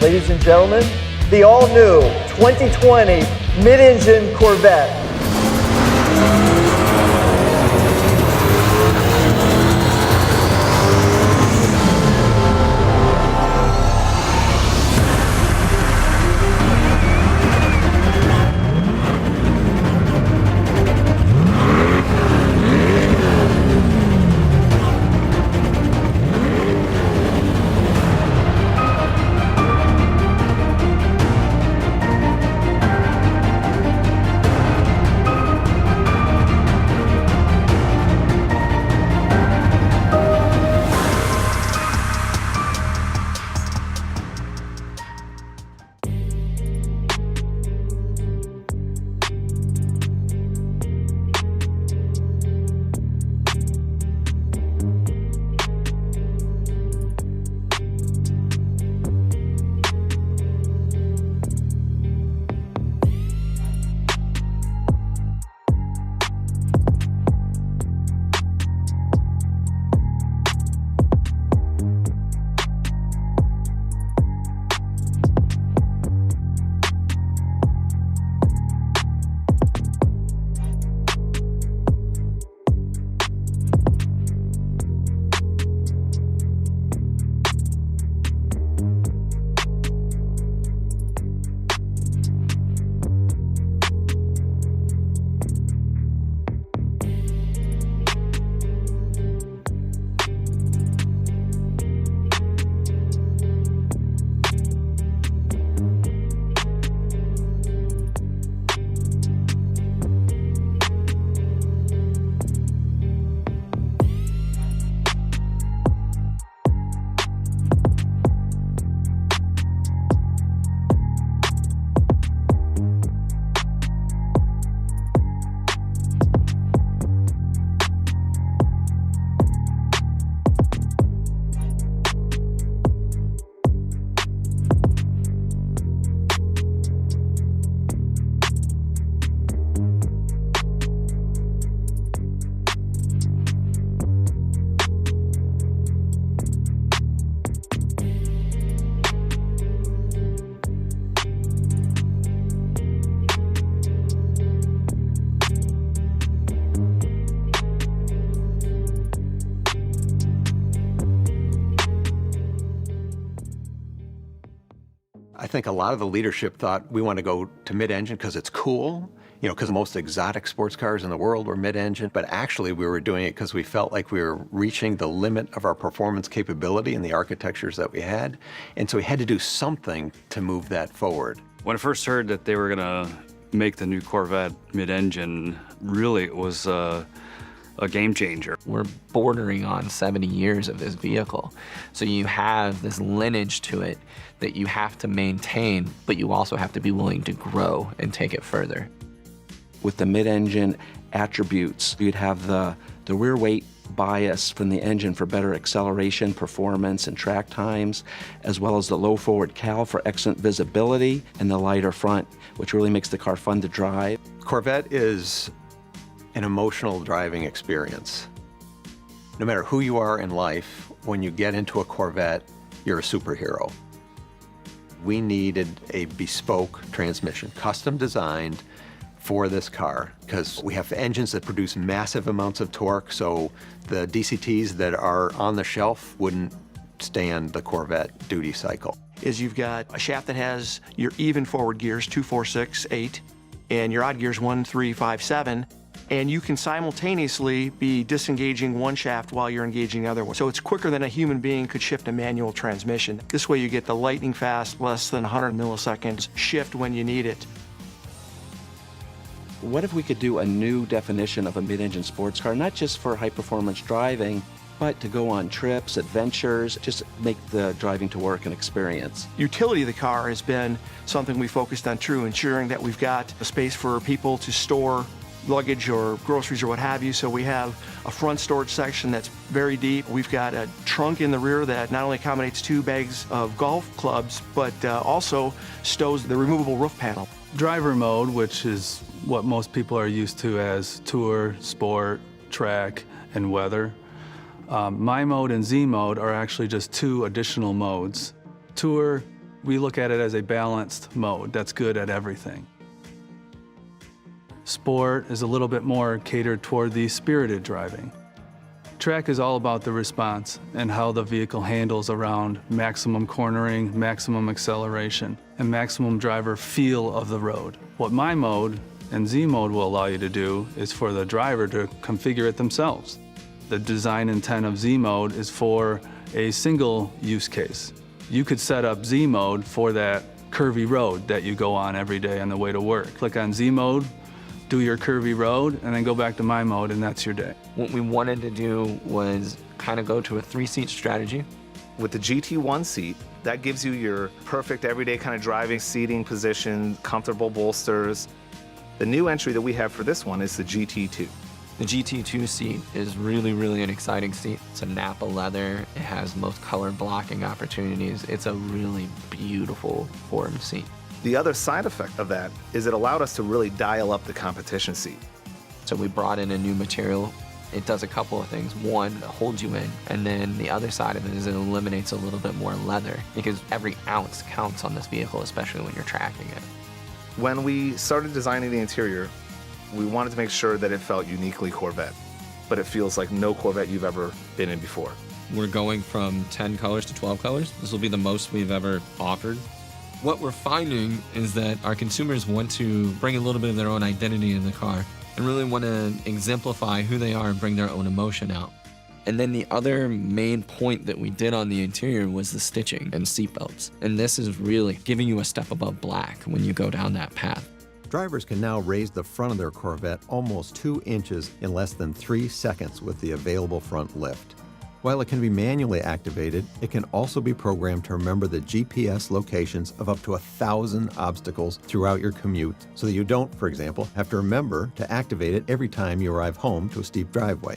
Ladies and gentlemen, the all-new 2020 mid-engine Corvette. I think a lot of the leadership thought we want to go to mid-engine because it's cool, you know, because the most exotic sports cars in the world were mid-engine, but actually we were doing it because we felt like we were reaching the limit of our performance capability in the architectures that we had, and so we had to do something to move that forward. When I first heard that they were going to make the new Corvette mid-engine, really it was a game changer. We're bordering on 70 years of this vehicle. So you have this lineage to it that you have to maintain, but you also have to be willing to grow and take it further. With the mid-engine attributes, you'd have the rear weight bias from the engine for better acceleration, performance, and track times, as well as the low forward cowl for excellent visibility, and the lighter front, which really makes the car fun to drive. Corvette is an emotional driving experience. No matter who you are in life, when you get into a Corvette, you're a superhero. We needed a bespoke transmission, custom designed for this car, because we have engines that produce massive amounts of torque, so the DCTs that are on the shelf wouldn't stand the Corvette duty cycle. Is you've got a shaft that has your even forward gears, 2, 4, 6, 8, and your odd gears, 1, 3, 5, 7. And you can simultaneously be disengaging one shaft while you're engaging the other one. So it's quicker than a human being could shift a manual transmission. This way you get the lightning fast, less than 100 milliseconds shift when you need it. What if we could do a new definition of a mid-engine sports car, not just for high-performance driving, but to go on trips, adventures, just make the driving to work an experience. Utility of the car has been something we focused on too, ensuring that we've got a space for people to store luggage or groceries or what have you. So we have a front storage section that's very deep. We've got a trunk in the rear that not only accommodates 2 bags of golf clubs, but also stows the removable roof panel. Driver mode, which is what most people are used to as tour, sport, track, and weather. My mode and Z mode are actually just 2 additional modes. Tour We look at it as a balanced mode that's good at everything. Sport is a little bit more catered toward the spirited driving. Track is all about the response and how the vehicle handles around maximum cornering, maximum acceleration, and maximum driver feel of the road. What my mode and Z mode will allow you to do is for the driver to configure it themselves. The design intent of Z mode is for a single use case. You could set up Z mode for that curvy road that you go on every day on the way to work. Click on Z mode, do your curvy road, and then go back to my mode, and that's your day. What we wanted to do was kind of go to a 3-seat strategy. With the GT1 seat, that gives you your perfect everyday kind of driving seating position, comfortable bolsters. The new entry that we have for this one is the GT2. The GT2 seat is really an exciting seat. It's a Napa leather. It has most color blocking opportunities. It's a really beautiful formed seat. The other side effect of that is it allowed us to really dial up the competition seat. So we brought in a new material. It does a couple of things. One, it holds you in, and then the other side of it is it eliminates a little bit more leather because every ounce counts on this vehicle, especially when you're tracking it. When we started designing the interior, we wanted to make sure that it felt uniquely Corvette, but it feels like no Corvette you've ever been in before. We're going from 10 colors to 12 colors. This will be the most we've ever offered. What we're finding is that our consumers want to bring a little bit of their own identity in the car and really want to exemplify who they are and bring their own emotion out. And then the other main point that we did on the interior was the stitching and seatbelts. And this is really giving you a step above black when you go down that path. Drivers can now raise the front of their Corvette almost 2 inches in less than 3 seconds with the available front lift. While it can be manually activated, it can also be programmed to remember the GPS locations of up to 1,000 obstacles throughout your commute, so that you don't, for example, have to remember to activate it every time you arrive home to a steep driveway.